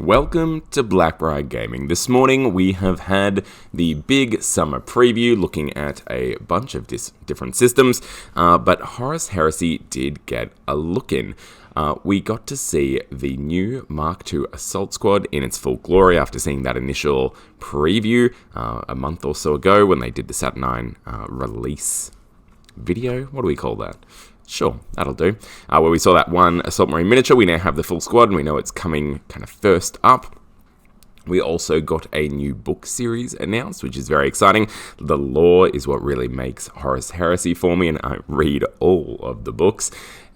welcome to Blackbriar Gaming. This morning we have had the big summer preview looking at a bunch of different systems, but Horus Heresy did get a look in. We got to see the new Mark II Assault Squad in its full glory after seeing that initial preview a month or so ago when they did the Saturn release video. What do we call that? Sure, that'll do. Where we saw that one Assault Marine miniature, we now have the full squad, and we know it's coming kind of first up. We also got a new book series announced, which is very exciting. The lore is what really makes Horus Heresy for me, and I read all of the books.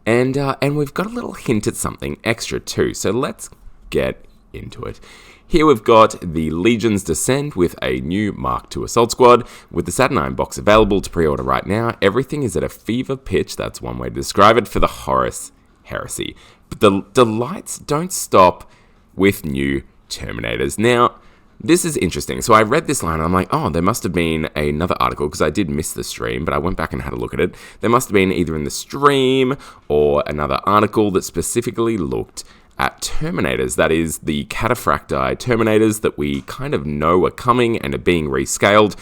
And we've got a little hint at something extra too, so let's get into it. Here we've got the Legion's Descent with a new Mark II Assault Squad, with the Saturn box available to pre-order right now. Everything is at a fever pitch, that's one way to describe it, for the Horus Heresy. But the delights don't stop with new Terminators. Now, this is interesting. So I read this line and I'm like, oh, there must have been another article, because I did miss the stream, but I went back and had a look at it. There must have been either in the stream or another article that specifically looked at Terminators, that is the Cataphracti Terminators that we kind of know are coming and are being rescaled,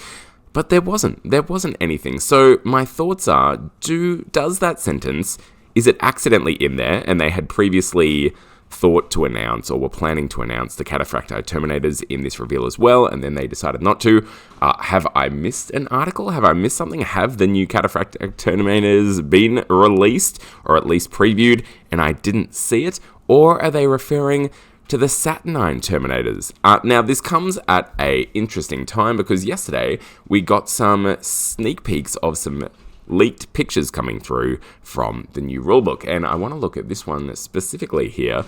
but there wasn't anything. So my thoughts are, does that sentence, is it accidentally in there and they had previously thought to announce or were planning to announce the Cataphracti Terminators in this reveal as well, and then they decided not to? Have I missed an article? Have I missed something? Have the new Cataphracti Terminators been released, or at least previewed, and I didn't see it? Or are they referring to the Saturn Terminators? Now, this comes at an interesting time, because yesterday we got some sneak peeks of some leaked pictures coming through from the new rulebook, and I want to look at this one specifically here.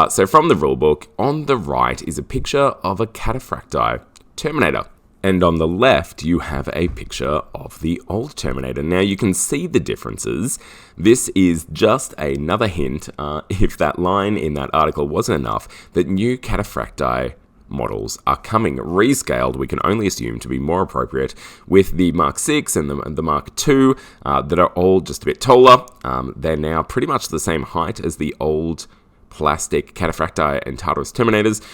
So from the rulebook, on the right is a picture of a Cataphracti Terminator, and on the left you have a picture of the old Terminator. Now you can see the differences. This is just another hint, if that line in that article wasn't enough, that new Cataphracti models are coming, rescaled, we can only assume to be more appropriate, with the Mark VI and the Mark II that are all just a bit taller. They're now pretty much the same height as the old plastic Cataphracti and Tartarus Terminators.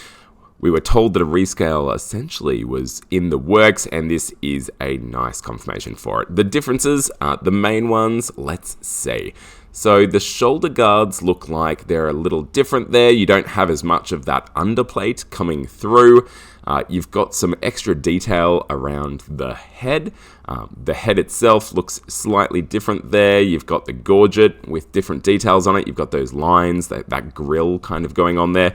We were told that a rescale essentially was in the works, and this is a nice confirmation for it. The differences, the main ones, let's see. So the shoulder guards look like they're a little different there. You don't have as much of that underplate coming through. You've got some extra detail around the head. The head itself looks slightly different there. You've got the gorget with different details on it. You've got those lines, that grill kind of going on there.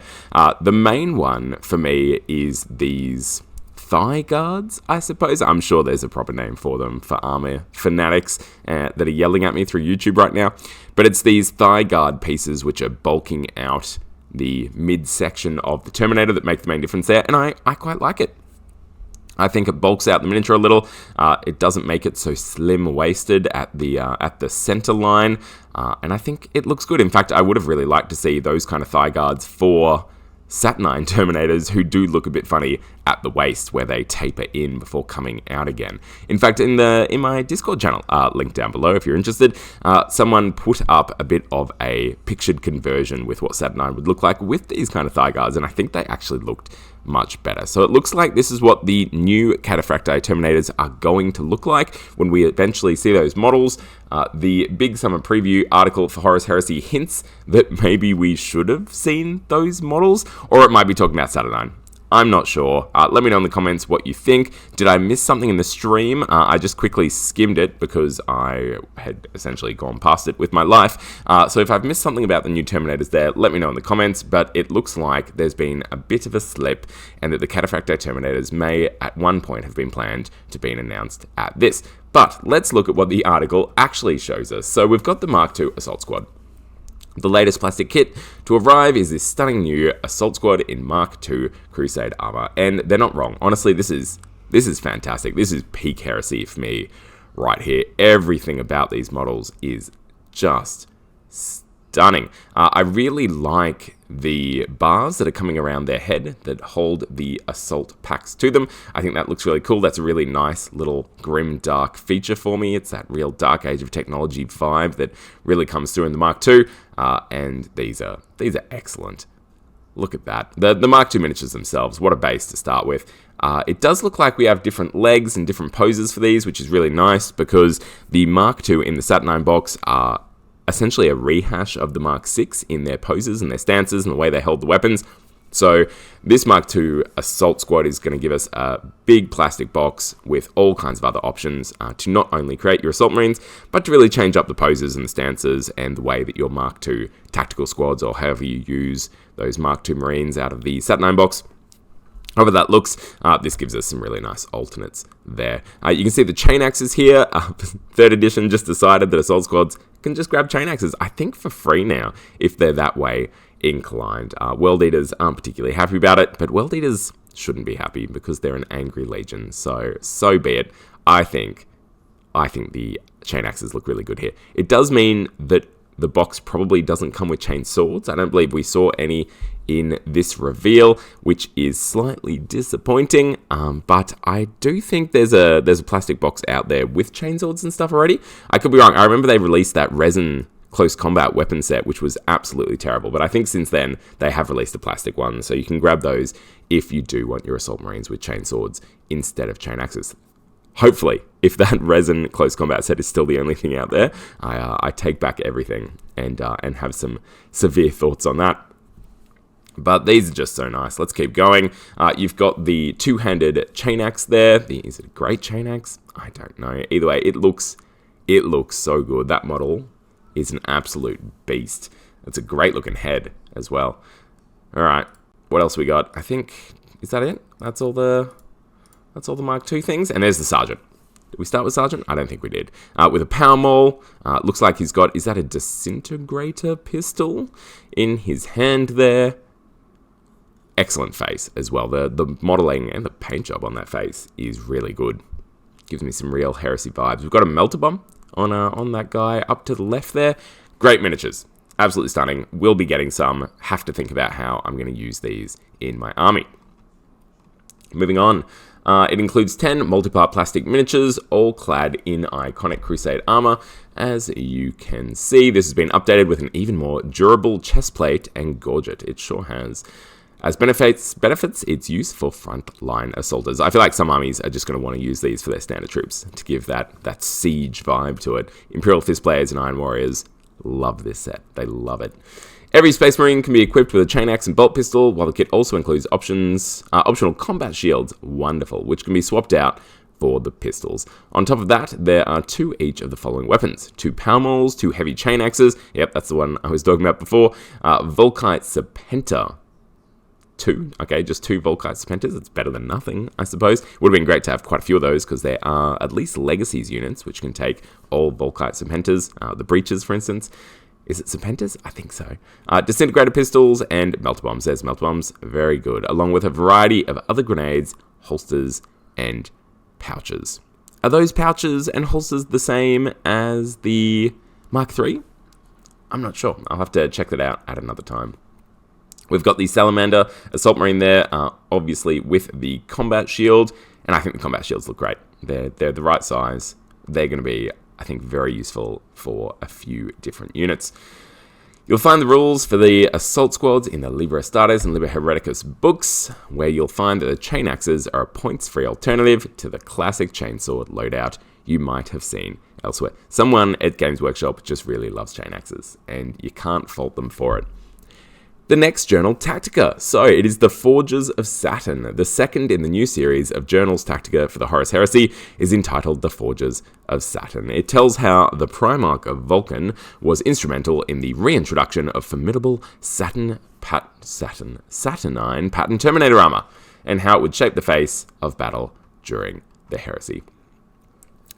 The main one for me is these thigh guards, I suppose. I'm sure there's a proper name for them for armor fanatics that are yelling at me through YouTube right now. But it's these thigh guard pieces which are bulking out the midsection of the Terminator that make the main difference there, and I quite like it. I think it bulks out the miniature a little. It doesn't make it so slim-waisted at the center line, and I think it looks good. In fact, I would have really liked to see those kind of thigh guards for Saturn Terminators, who do look a bit funny at the waist, where they taper in before coming out again. In fact, in my Discord channel, link down below if you're interested, someone put up a bit of a pictured conversion with what Saturn would look like with these kind of thigh guards, and I think they actually looked much better. So it looks like this is what the new Cataphracti Terminators are going to look like when we eventually see those models. The big summer preview article for Horus Heresy hints that maybe we should have seen those models, or it might be talking about Saturn. I'm not sure. Let me know in the comments what you think. Did I miss something in the stream? I just quickly skimmed it because I had essentially gone past it with my life. So if I've missed something about the new Terminators there, let me know in the comments. But it looks like there's been a bit of a slip, and that the Cataphracti Terminators may at one point have been planned to be announced at this. But let's look at what the article actually shows us. So we've got the Mark II Assault Squad. The latest plastic kit to arrive is this stunning new Assault Squad in Mark II Crusade armor, and they're not wrong. Honestly, this is fantastic. This is peak Heresy for me right here. Everything about these models is just stunning. I really like the bars that are coming around their head that hold the assault packs to them. I think that looks really cool. That's a really nice little grim dark feature for me. It's that real dark age of technology vibe that really comes through in the Mark II, and these are excellent. Look at that. The Mark II miniatures themselves, what a base to start with. It does look like we have different legs and different poses for these, which is really nice because the Mark II in the Saturn IX box are essentially a rehash of the Mark VI in their poses and their stances and the way they held the weapons. So this Mark II Assault Squad is going to give us a big plastic box with all kinds of other options to not only create your Assault Marines, but to really change up the poses and the stances and the way that your Mark II tactical squads, or however you use those Mark II Marines out of the Saturn IX box. However that looks, this gives us some really nice alternates there. You can see the chain axes here. 3rd edition just decided that Assault Squads can just grab chain axes, I think for free now, if they're that way inclined. World Eaters aren't particularly happy about it, but World Eaters shouldn't be happy because they're an angry legion, so be it. I think the chain axes look really good here. It does mean that the box probably doesn't come with chain swords. I don't believe we saw any in this reveal, which is slightly disappointing, but I do think there's a plastic box out there with chain swords and stuff already. I could be wrong. I remember they released that resin close combat weapon set, which was absolutely terrible, but I think since then they have released a plastic one, so you can grab those if you do want your Assault Marines with chain swords instead of chain axes. Hopefully, if that resin close combat set is still the only thing out there, I take back everything and have some severe thoughts on that. But these are just so nice. Let's keep going. You've got the two-handed chain axe there. Is it a great chain axe? I don't know. Either way, it looks so good. That model is an absolute beast. It's a great looking head as well. All right, what else we got? I think, is that it? That's all the Mark II things. And there's the Sergeant. Did we start with Sergeant? I don't think we did. With a power maul. Looks like he's got, is that a disintegrator pistol in his hand there? Excellent face as well. The modeling and the paint job on that face is really good. Gives me some real Heresy vibes. We've got a melter bomb on that guy up to the left there. Great miniatures. Absolutely stunning. Will be getting some. Have to think about how I'm going to use these in my army. Moving on. It includes 10 multi-part plastic miniatures, all clad in iconic Crusade armor. As you can see, this has been updated with an even more durable chest plate and gorget. It sure has. As benefits its use for frontline assaulters. I feel like some armies are just going to want to use these for their standard troops to give that siege vibe to it. Imperial Fist players and Iron Warriors love this set. They love it. Every Space Marine can be equipped with a chain axe and bolt pistol, while the kit also includes optional combat shields, wonderful, which can be swapped out for the pistols. On top of that, there are 2 each of the following weapons. 2 power mauls, 2 heavy chain axes, yep, that's the one I was talking about before, Volkite Serpenter. 2, okay, just 2 Volkite Serpenters. It's better than nothing, I suppose. Would have been great to have quite a few of those because there are at least Legacies units which can take all Volkite Serpenters, the Breaches, for instance. Is it Serpenters? I think so. Disintegrator pistols and melter bombs. There's melter bombs, very good, along with a variety of other grenades, holsters, and pouches. Are those pouches and holsters the same as the Mark III? I'm not sure. I'll have to check that out at another time. We've got the Salamander Assault Marine there, obviously with the combat shield, and I think the combat shields look great. They're the right size. They're going to be, I think, very useful for a few different units. You'll find the rules for the assault squads in the Liber Astartes and Liber Hereticus books, where you'll find that the chain axes are a points-free alternative to the classic chainsword loadout you might have seen elsewhere. Someone at Games Workshop just really loves chain axes, and you can't fault them for it. The next Journal Tactica. So it is the Forges of Saturn. The second in the new series of Journals Tactica for the Horus Heresy is entitled The Forges of Saturn. It tells how the Primarch of Vulcan was instrumental in the reintroduction of formidable Saturnine pattern Terminator armor, and how it would shape the face of battle during the Heresy.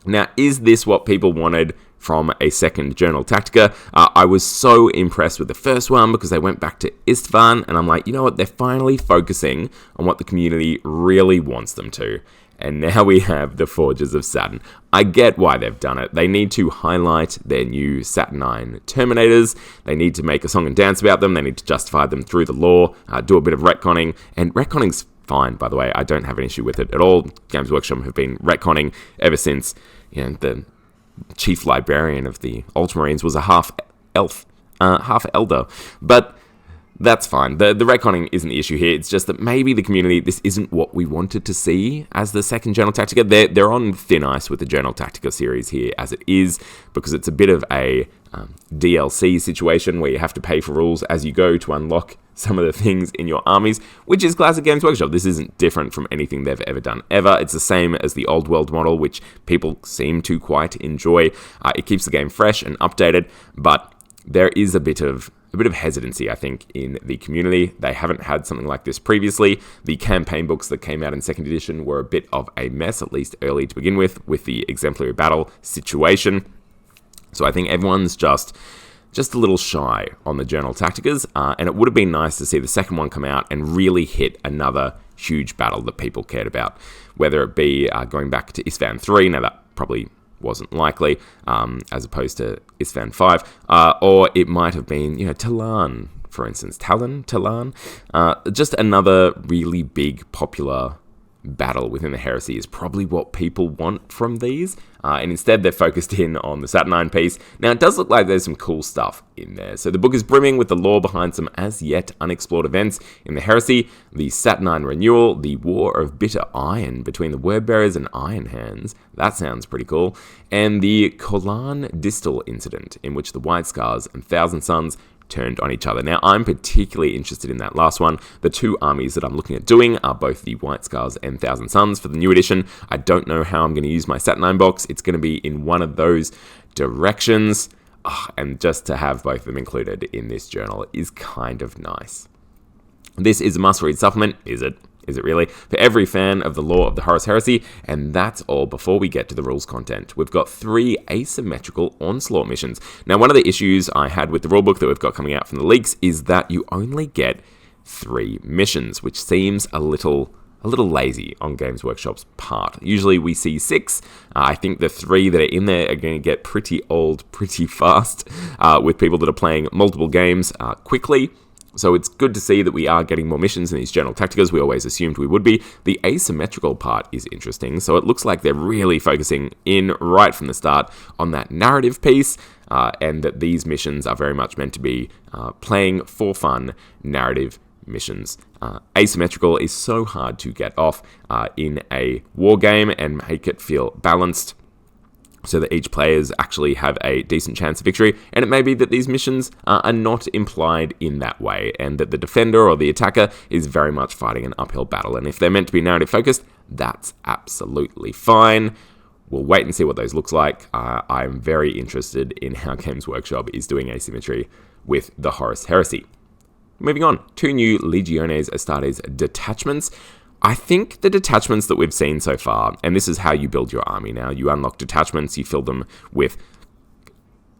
Now, is this what people wanted from a second Journal Tactica? I was so impressed with the first one because they went back to Istvan, and I'm like, you know what, they're finally focusing on what the community really wants them to. And now we have the Forges of Saturn. I get why they've done it. They need to highlight their new Saturn IX Terminators. They need to make a song and dance about them. They need to justify them through the lore, do a bit of retconning. And retconning's fine, by the way. I don't have an issue with it at all. Games Workshop have been retconning ever since, the chief librarian of the Ultramarines was a half elf, half elder. But That's fine. The retconning isn't the issue here. It's just that maybe the community, this isn't what we wanted to see as the second Journal Tactica. They're on thin ice with the Journal Tactica series here as it is, because it's a bit of a DLC situation where you have to pay for rules as you go to unlock some of the things in your armies, which is classic Games Workshop. This isn't different from anything they've ever done ever. It's the same as the old world model, which people seem to quite enjoy. It keeps the game fresh and updated, but there is a bit of hesitancy, I think, in the community. They haven't had something like this previously. The campaign books that came out in 2nd edition were a bit of a mess, at least early to begin with the exemplary battle situation. So I think everyone's just a little shy on the Journal Tacticas, and it would have been nice to see the second one come out and really hit another huge battle that people cared about, whether it be going back to Isstvan 3, now that probably wasn't likely, as opposed to Isstvan 5, or it might have been, Talan, for instance. Talan? Just another really big, popular battle within the Heresy is probably what people want from these, and instead they're focused in on the Saturn piece. Now, it does look like there's some cool stuff in there. So the book is brimming with the lore behind some as yet unexplored events in the Heresy, the Saturn renewal, the War of Bitter Iron between the Wordbearers and Iron Hands. That sounds pretty cool. And the Kolan Distal incident, in which the White Scars and Thousand Suns turned on each other. Now, I'm particularly interested in that last one. The two armies that I'm looking at doing are both the White Scars and Thousand Suns for the new edition. I don't know how I'm going to use my Saturn box. It's going to be in one of those directions. And just to have both of them included in this journal is kind of nice. This is a must-read supplement, is it? Is it really? For every fan of the lore of the Horus Heresy, and that's all before we get to the rules content. We've got 3 asymmetrical onslaught missions. Now, one of the issues I had with the rulebook that we've got coming out from the leaks is that you only get 3 missions, which seems a little lazy on Games Workshop's part. Usually we see 6. I think the 3 that are in there are going to get pretty old pretty fast with people that are playing multiple games quickly. So it's good to see that we are getting more missions in these Journal Tacticas. We always assumed we would be. The asymmetrical part is interesting. So it looks like they're really focusing in right from the start on that narrative piece, and that these missions are very much meant to be playing for fun narrative missions. Asymmetrical is so hard to get off in a war game and make it feel balanced, so that each players actually have a decent chance of victory. And it may be that these missions are not implied in that way, and that the defender or the attacker is very much fighting an uphill battle. And if they're meant to be narrative focused, that's absolutely fine. We'll wait and see what those looks like. I'm very interested in how Games Workshop is doing asymmetry with the Horus Heresy. Moving on, 2 new Legiones Astartes detachments. I think the detachments that we've seen so far, and this is how you build your army now, you unlock detachments, you fill them with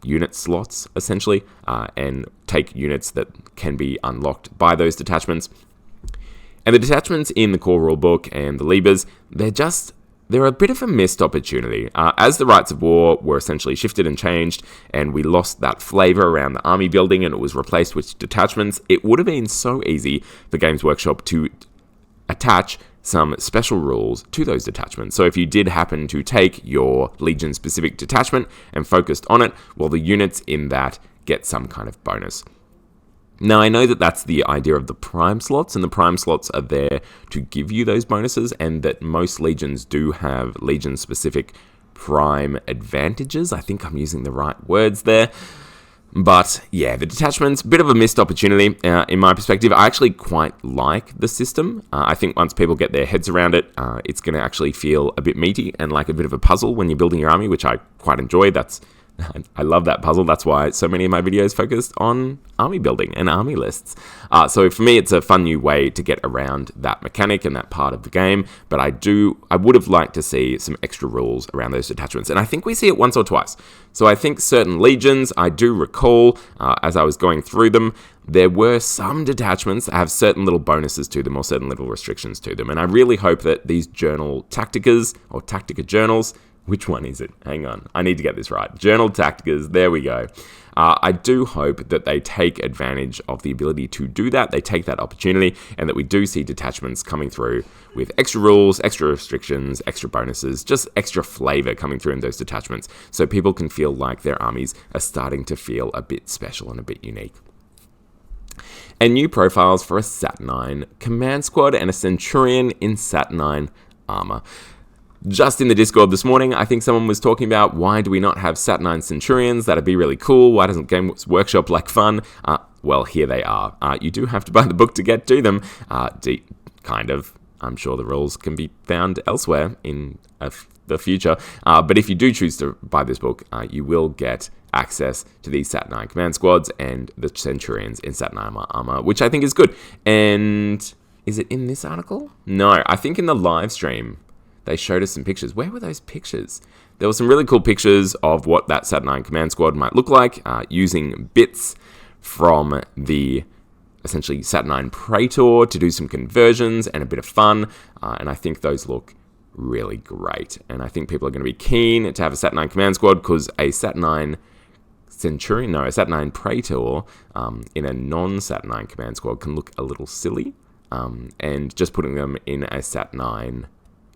unit slots, essentially, and take units that can be unlocked by those detachments. And the detachments in the core rulebook and the Libers, they're a bit of a missed opportunity. As the rights of war were essentially shifted and changed, and we lost that flavor around the army building and it was replaced with detachments, it would have been so easy for Games Workshop to attach some special rules to those detachments. So if you did happen to take your Legion-specific detachment and focused on it, well, the units in that get some kind of bonus. Now, I know that that's the idea of the prime slots, and the prime slots are there to give you those bonuses, and that most Legions do have Legion-specific prime advantages. I think I'm using the right words there. But yeah, the detachment's a bit of a missed opportunity in my perspective. I actually quite like the system. I think once people get their heads around it, it's going to actually feel a bit meaty and like a bit of a puzzle when you're building your army, which I quite enjoy. I love that puzzle. That's why so many of my videos focused on army building and army lists. So for me, it's a fun new way to get around that mechanic and that part of the game. But I would have liked to see some extra rules around those detachments. And I think we see it once or twice. So I think certain legions, I do recall, as I was going through them, there were some detachments that have certain little bonuses to them or certain little restrictions to them. And I really hope that these Journal Tacticas or Tactica journals, which one is it? Hang on. I need to get this right. Journal Tacticas. There we go. I do hope that they take advantage of the ability to do that. They take that opportunity, and that we do see detachments coming through with extra rules, extra restrictions, extra bonuses, just extra flavor coming through in those detachments, so people can feel like their armies are starting to feel a bit special and a bit unique. And new profiles for a Saturn command squad and a Centurion in Saturn armor. Just in the Discord this morning, I think someone was talking about why do we not have Saturn Centurions? That'd be really cool. Why doesn't Games Workshop like fun? Well, here they are. You do have to buy the book to get to them. Kind of. I'm sure the rules can be found elsewhere in the future. But if you do choose to buy this book, you will get access to these Saturn command squads and the Centurions in Saturn armor, which I think is good. And is it in this article? No, I think in the live stream they showed us some pictures. Where were those pictures? There were some really cool pictures of what that Saturn command squad might look like, using bits from the essentially Saturn Praetor to do some conversions and a bit of fun. And I think those look really great. And I think people are going to be keen to have a Saturn command squad because a Saturn Centurion, no, a Saturn Praetor in a non-Saturn command squad can look a little silly. And just putting them in a Saturn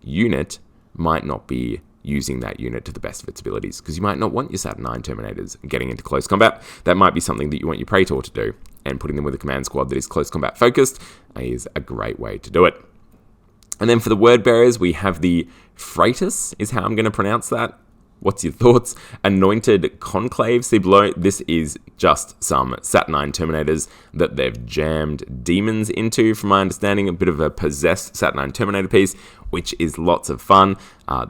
unit might not be using that unit to the best of its abilities, because you might not want your Saturn Terminators getting into close combat. That might be something that you want your Praetor to do, and putting them with a command squad that is close combat focused is a great way to do it. And then for the word bearers, we have the Freitas, is how I'm going to pronounce that. What's your thoughts? Anointed Conclave. See below, this is just some Saturn Terminators that they've jammed demons into, from my understanding. A bit of a possessed Saturn Terminator piece, which is lots of fun.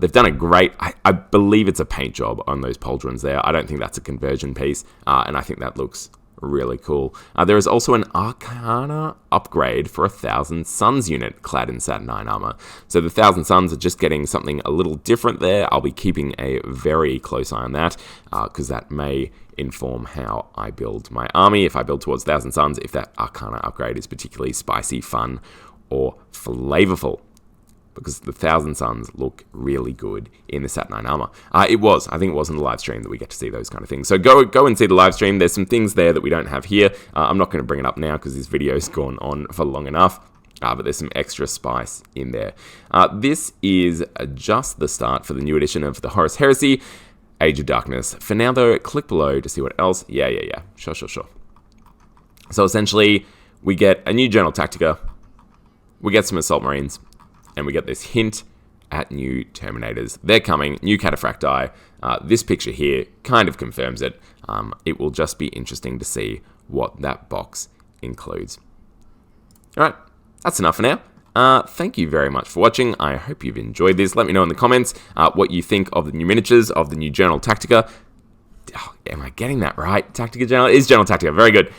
They've done a great, I believe it's a paint job on those pauldrons there. I don't think that's a conversion piece, and I think that looks really cool. There is also an Arcana upgrade for a 1,000 Suns unit clad in Saturn armor. So the 1,000 Suns are just getting something a little different there. I'll be keeping a very close eye on that, because that may inform how I build my army. If I build towards 1,000 Suns, if that Arcana upgrade is particularly spicy, fun, or flavorful. Because the 1,000 Suns look really good in the Saturn armor. I think it was in the live stream that we get to see those kind of things. So go and see the live stream. There's some things there that we don't have here. I'm not going to bring it up now because this video's gone on for long enough. But there's some extra spice in there. This is just the start for the new edition of the Horus Heresy, Age of Darkness. For now, though, click below to see what else. Yeah. Sure. So essentially, we get a new Journal Tactica. We get some Assault Marines. And we get this hint at new Terminators. They're coming, new Cataphracti. This picture here kind of confirms it. It will just be interesting to see what that box includes. Alright, that's enough for now. Thank you very much for watching. I hope you've enjoyed this. Let me know in the comments what you think of the new miniatures of the new Journal Tactica. Oh, am I getting that right? Tactica Journal? It is Journal Tactica. Very good.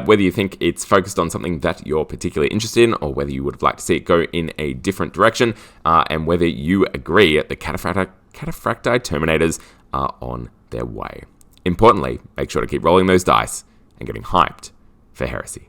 Whether you think it's focused on something that you're particularly interested in, or whether you would have liked to see it go in a different direction, and whether you agree the Cataphracti Terminators are on their way. Importantly, make sure to keep rolling those dice and getting hyped for Heresy.